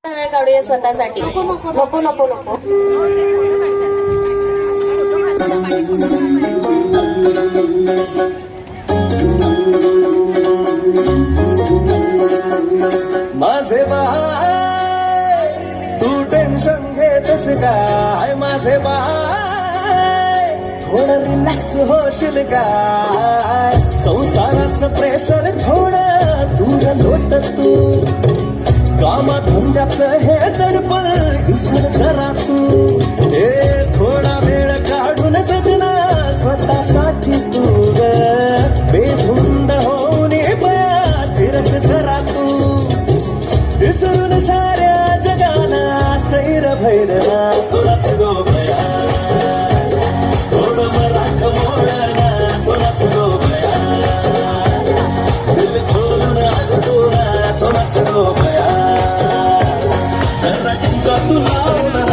वेळ काढूया स्वतःसाठी. नको नको नको नको नको. माझे बाय तू टेन्शन घेतस काय, माझे बाय थोडं रिलॅक्स होशील काय, संसाराचं प्रेशर थोडं दूर लोट तू, कामा धंद्याचं हे दडपण विसर जरा तू, थोडा वेळ काढून जगना स्वतःसाठी तू बेधुंद होऊन बया फिरक जरा तू, विसरून साऱ्या जगाला सैर भैरना चोराच गो बया, थोडं मराठ मोडना चोराच गो बया, दिल खोलून आज तुला चोराच गो बया, जरा टिंका तू लावला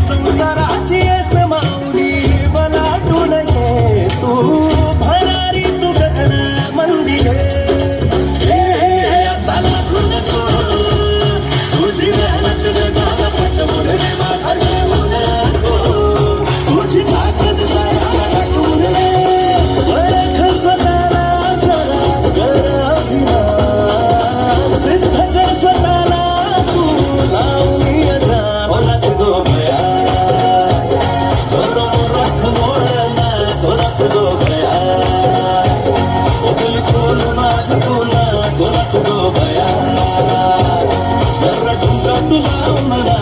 संसाराची समावली बलाटून ये तू, भरारी तू गगना मंदी आता लागून तुझी मेहनत जगाला पटवून माझा नको, तुझी ताकद सारा टाकून ओळख स्वतःला जरा कर अभिमान, सिद्ध कर स्वतःला तू लावून चोराच गो बया, मराठ मोडना चोराच गो बया, दिल खोलून आज तुला चोराच गो बया, जरा ढुंगा तुला म्हणा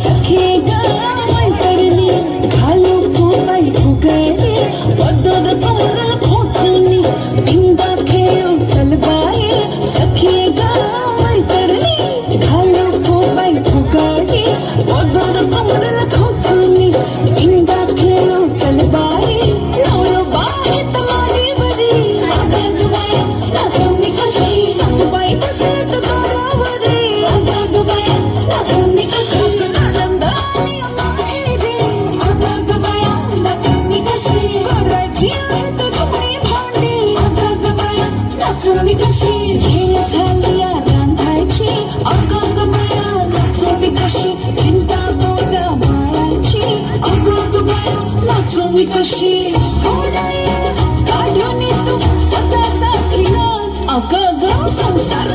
सखी गाय करनी घालू कोबाई फुगली बदर कमरल खोचनी बिंदा खेळू चल बाई, सखी गाय करनी घालू कोबाई फुगली बदर कमरल खोचनी बिंदा खेळू चल बाई, नवरो बाई तमारी बरी अगं बाया लागून कशी सासूबाई कशात बरोबरी, अगं बाया लागून कशी आनंद आणि माहेरी, अगं बाया लागून कशी करायची आहेत दोन्ही भांडी, अगं बाया लागून कशी खेळ झाली रांधायची, अगं बाया लागून कशी चिंता गोंधळ माळाची, अगं बाया लागून कशी थोडा काढून तू स्वतःसाठी नाच, अगं संसार